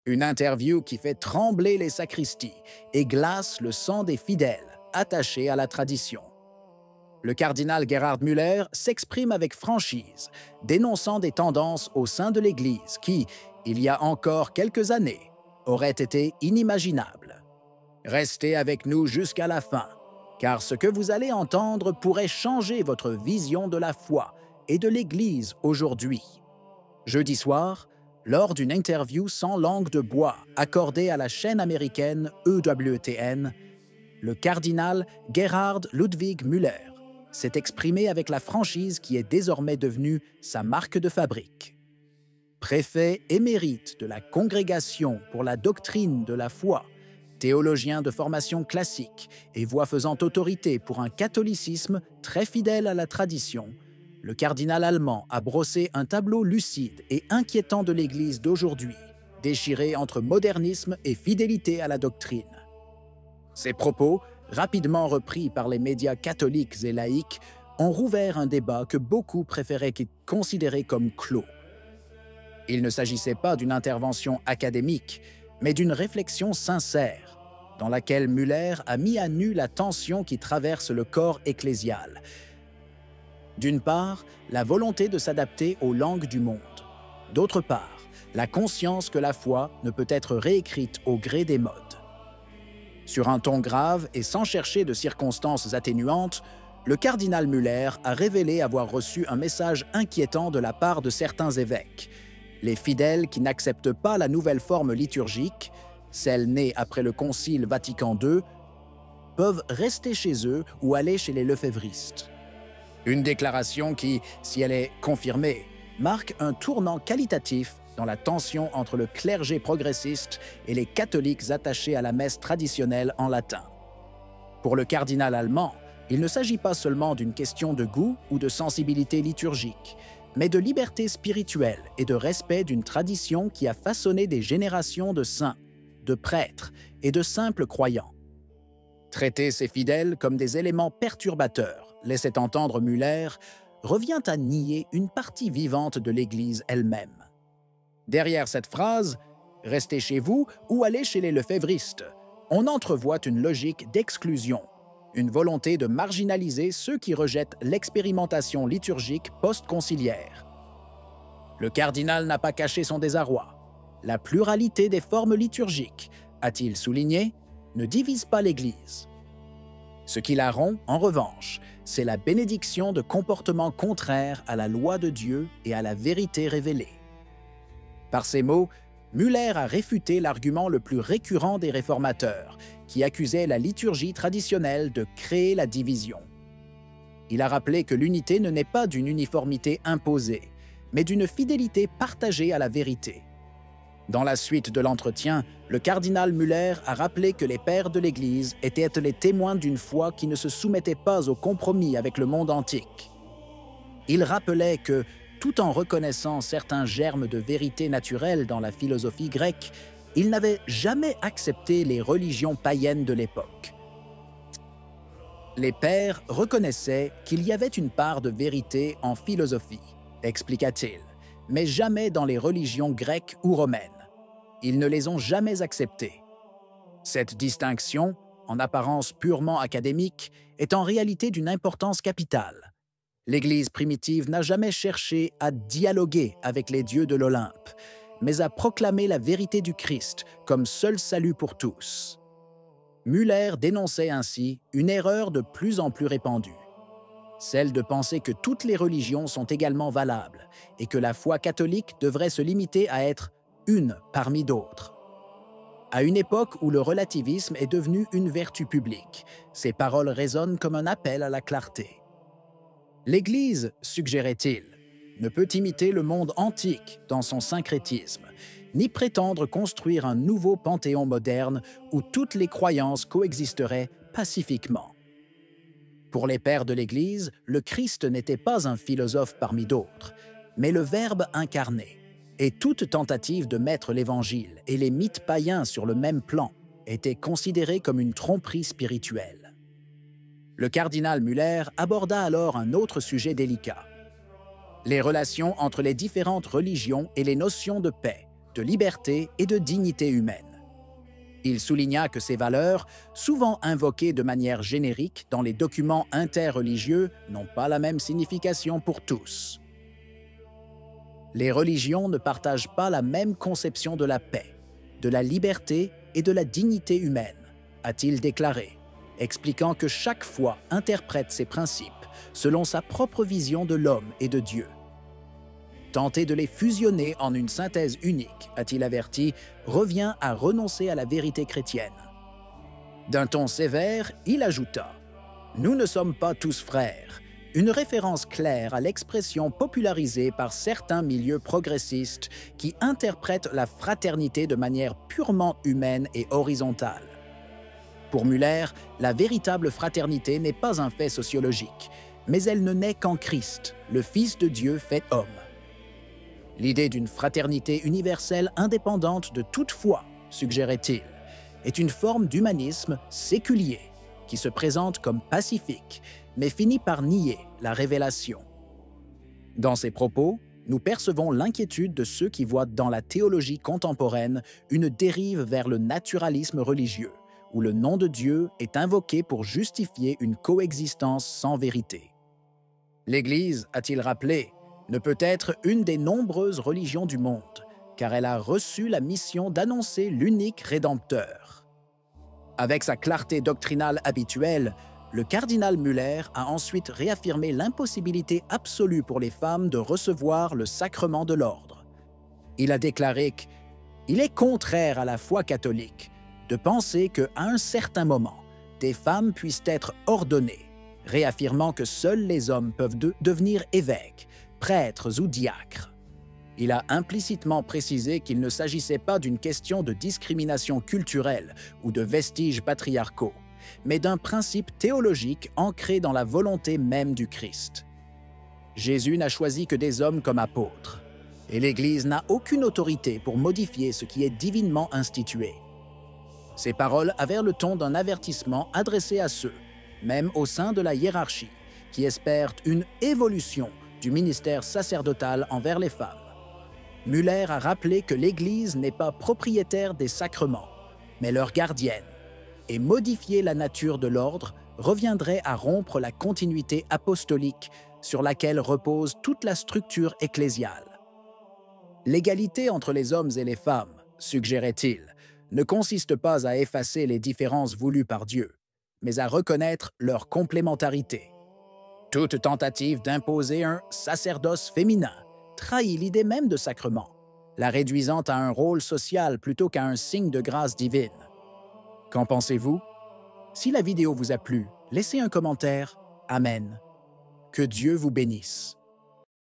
Une interview qui fait trembler les sacristies et glace le sang des fidèles attachés à la tradition. Le cardinal Gerhard Müller s'exprime avec franchise, dénonçant des tendances au sein de l'Église qui, il y a encore quelques années, auraient été inimaginables. Restez avec nous jusqu'à la fin, car ce que vous allez entendre pourrait changer votre vision de la foi et de l'Église aujourd'hui. Jeudi soir, lors d'une interview sans langue de bois accordée à la chaîne américaine EWTN, le cardinal Gerhard Ludwig Müller s'est exprimé avec la franchise qui est désormais devenue sa marque de fabrique. Préfet émérite de la Congrégation pour la doctrine de la foi, théologien de formation classique et voix faisant autorité pour un catholicisme très fidèle à la tradition, le cardinal allemand a brossé un tableau lucide et inquiétant de l'Église d'aujourd'hui, déchirée entre modernisme et fidélité à la doctrine. Ces propos, rapidement repris par les médias catholiques et laïcs, ont rouvert un débat que beaucoup préféraient considérer comme clos. Il ne s'agissait pas d'une intervention académique, mais d'une réflexion sincère, dans laquelle Müller a mis à nu la tension qui traverse le corps ecclésial. D'une part, la volonté de s'adapter aux langues du monde. D'autre part, la conscience que la foi ne peut être réécrite au gré des modes. Sur un ton grave et sans chercher de circonstances atténuantes, le cardinal Müller a révélé avoir reçu un message inquiétant de la part de certains évêques. Les fidèles qui n'acceptent pas la nouvelle forme liturgique, celle née après le Concile Vatican II, peuvent rester chez eux ou aller chez les lefévristes. Une déclaration qui, si elle est confirmée, marque un tournant qualitatif dans la tension entre le clergé progressiste et les catholiques attachés à la messe traditionnelle en latin. Pour le cardinal allemand, il ne s'agit pas seulement d'une question de goût ou de sensibilité liturgique, mais de liberté spirituelle et de respect d'une tradition qui a façonné des générations de saints, de prêtres et de simples croyants. Traiter ces fidèles comme des éléments perturbateurs, laissait entendre Müller, revient à nier une partie vivante de l'Église elle-même. Derrière cette phrase « Restez chez vous ou allez chez les lefévristes », on entrevoit une logique d'exclusion, une volonté de marginaliser ceux qui rejettent l'expérimentation liturgique post-conciliaire. Le cardinal n'a pas caché son désarroi. La pluralité des formes liturgiques, a-t-il souligné, ne divise pas l'Église. Ce qui la rompt, en revanche, c'est la bénédiction de comportements contraires à la loi de Dieu et à la vérité révélée. Par ces mots, Müller a réfuté l'argument le plus récurrent des réformateurs, qui accusait la liturgie traditionnelle de créer la division. Il a rappelé que l'unité ne naît pas d'une uniformité imposée, mais d'une fidélité partagée à la vérité. Dans la suite de l'entretien, le cardinal Müller a rappelé que les pères de l'Église étaient les témoins d'une foi qui ne se soumettait pas au compromis avec le monde antique. Il rappelait que, tout en reconnaissant certains germes de vérité naturelle dans la philosophie grecque, il n'avait jamais accepté les religions païennes de l'époque. Les pères reconnaissaient qu'il y avait une part de vérité en philosophie, expliqua-t-il, mais jamais dans les religions grecques ou romaines. Ils ne les ont jamais acceptées. Cette distinction, en apparence purement académique, est en réalité d'une importance capitale. L'Église primitive n'a jamais cherché à dialoguer avec les dieux de l'Olympe, mais à proclamer la vérité du Christ comme seul salut pour tous. Müller dénonçait ainsi une erreur de plus en plus répandue, celle de penser que toutes les religions sont également valables et que la foi catholique devrait se limiter à être une parmi d'autres. À une époque où le relativisme est devenu une vertu publique, ces paroles résonnent comme un appel à la clarté. L'Église, suggérait-il, ne peut imiter le monde antique dans son syncrétisme, ni prétendre construire un nouveau panthéon moderne où toutes les croyances coexisteraient pacifiquement. Pour les pères de l'Église, le Christ n'était pas un philosophe parmi d'autres, mais le Verbe incarné, et toute tentative de mettre l'Évangile et les mythes païens sur le même plan était considérée comme une tromperie spirituelle. Le cardinal Müller aborda alors un autre sujet délicat. Les relations entre les différentes religions et les notions de paix, de liberté et de dignité humaine. Il souligna que ces valeurs, souvent invoquées de manière générique dans les documents interreligieux, n'ont pas la même signification pour tous. Les religions ne partagent pas la même conception de la paix, de la liberté et de la dignité humaine, a-t-il déclaré, expliquant que chaque foi interprète ces principes selon sa propre vision de l'homme et de Dieu. Tenter de les fusionner en une synthèse unique, a-t-il averti, revient à renoncer à la vérité chrétienne. D'un ton sévère, il ajouta « Nous ne sommes pas tous frères », une référence claire à l'expression popularisée par certains milieux progressistes qui interprètent la fraternité de manière purement humaine et horizontale. Pour Müller, la véritable fraternité n'est pas un fait sociologique, mais elle ne naît qu'en Christ, le Fils de Dieu fait homme. L'idée d'une fraternité universelle indépendante de toute foi, suggérait-il, est une forme d'humanisme séculier qui se présente comme pacifique, mais finit par nier la révélation. Dans ces propos, nous percevons l'inquiétude de ceux qui voient dans la théologie contemporaine une dérive vers le naturalisme religieux, où le nom de Dieu est invoqué pour justifier une coexistence sans vérité. L'Église, a-t-il rappelé, ne peut être une des nombreuses religions du monde, car elle a reçu la mission d'annoncer l'unique Rédempteur. Avec sa clarté doctrinale habituelle, le cardinal Müller a ensuite réaffirmé l'impossibilité absolue pour les femmes de recevoir le sacrement de l'ordre. Il a déclaré qu'il est contraire à la foi catholique de penser qu'à un certain moment, des femmes puissent être ordonnées, réaffirmant que seuls les hommes peuvent devenir évêques, prêtres ou diacres. Il a implicitement précisé qu'il ne s'agissait pas d'une question de discrimination culturelle ou de vestiges patriarcaux, mais d'un principe théologique ancré dans la volonté même du Christ. Jésus n'a choisi que des hommes comme apôtres, et l'Église n'a aucune autorité pour modifier ce qui est divinement institué. Ces paroles avaient le ton d'un avertissement adressé à ceux, même au sein de la hiérarchie, qui espèrent une évolution du ministère sacerdotal envers les femmes. Müller a rappelé que l'Église n'est pas propriétaire des sacrements, mais leur gardienne, et modifier la nature de l'ordre reviendrait à rompre la continuité apostolique sur laquelle repose toute la structure ecclésiale. L'égalité entre les hommes et les femmes, suggérait-il, ne consiste pas à effacer les différences voulues par Dieu, mais à reconnaître leur complémentarité. Toute tentative d'imposer un sacerdoce féminin trahit l'idée même de sacrement, la réduisant à un rôle social plutôt qu'à un signe de grâce divine. Qu'en pensez-vous? Si la vidéo vous a plu, laissez un commentaire. Amen. Que Dieu vous bénisse.